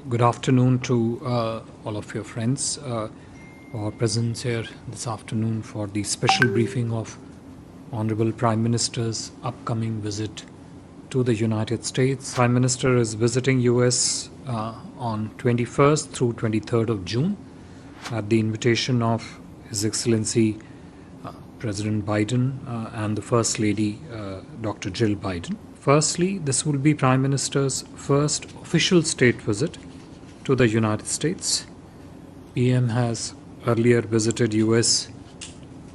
Good afternoon to all of your friends. Our presence here this afternoon for the special briefing of Honorable Prime Minister's upcoming visit to the United States. Prime Minister is visiting US on 21st through 23rd of June at the invitation of His Excellency President Biden and the First Lady Dr. Jill Biden. Firstly, this will be Prime Minister's first official state visit to the United States. PM has earlier visited US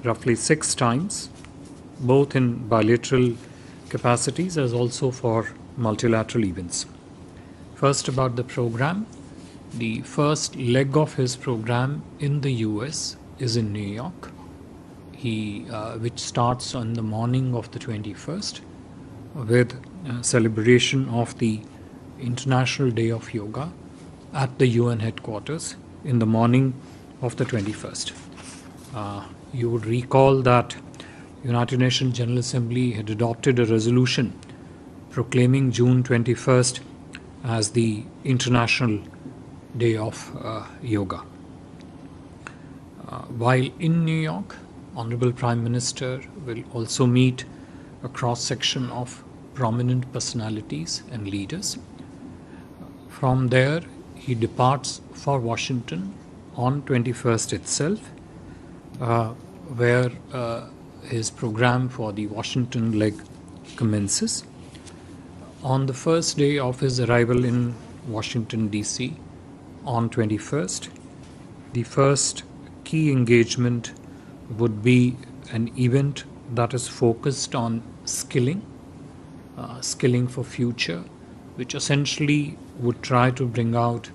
roughly 6 times, both in bilateral capacities as also for multilateral events. First, about the program. The first leg of his program in the US is in New York, which starts on the morning of the 21st with celebration of the International Day of Yoga at the UN headquarters in the morning of the 21st. You would recall that United Nations General Assembly had adopted a resolution proclaiming June 21st as the International Day of Yoga. While in New York, Honorable Prime Minister will also meet a cross-section of prominent personalities and leaders. From there, he departs for Washington on 21st itself, where his program for the Washington leg commences. On the first day of his arrival in Washington, D.C., on 21st, the first key engagement would be an event that is focused on skilling for future, which essentially would try to bring out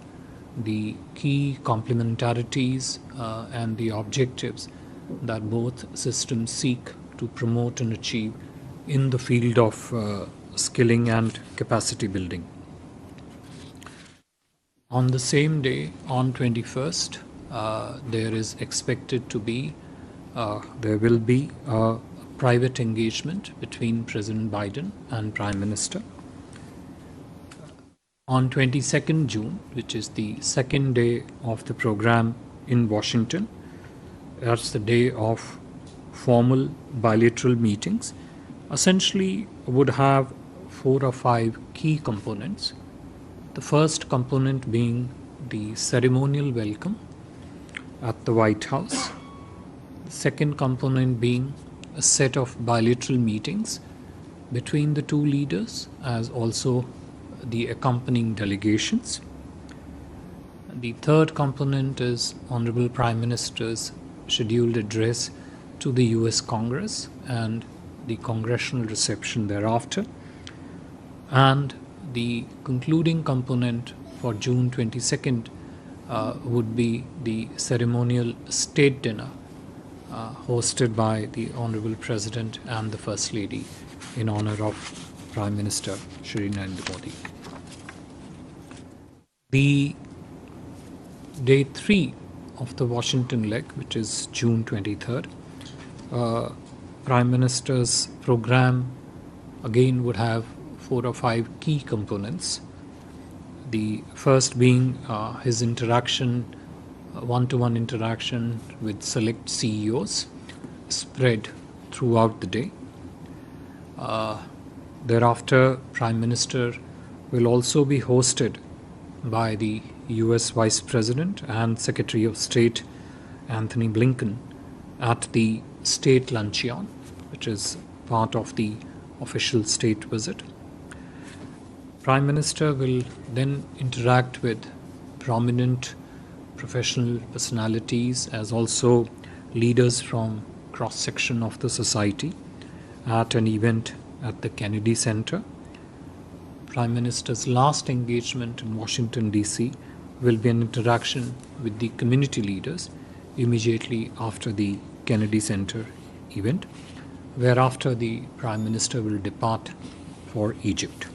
the key complementarities and the objectives that both systems seek to promote and achieve in the field of skilling and capacity building. On the same day, on 21st, there is expected to be there will be a private engagement between President Biden and Prime Minister. On 22nd June, which is the second day of the program in Washington, that's the day of formal bilateral meetings, essentially would have 4 or 5 key components. The first component being the ceremonial welcome at the White House. The second component being a set of bilateral meetings between the two leaders as also the accompanying delegations. The third component is Honorable Prime Minister's scheduled address to the US Congress and the congressional reception thereafter. And the concluding component for June 22nd would be the ceremonial state dinner hosted by the Honorable President and the First Lady in honor of Prime Minister Shri Narendra Modi. The day 3 of the Washington leg, which is June 23rd, Prime Minister's program again would have 4 or 5 key components. The first being his interaction, one-to-one interaction with select CEOs spread throughout the day. Thereafter, Prime Minister will also be hosted by the US Vice President and Secretary of State Anthony Blinken at the State Luncheon, which is part of the official state visit. Prime Minister will then interact with prominent professional personalities as also leaders from cross-section of the society at an event at the Kennedy Center. Prime Minister's last engagement in Washington, D.C. will be an interaction with the community leaders immediately after the Kennedy Center event, whereafter the Prime Minister will depart for Egypt.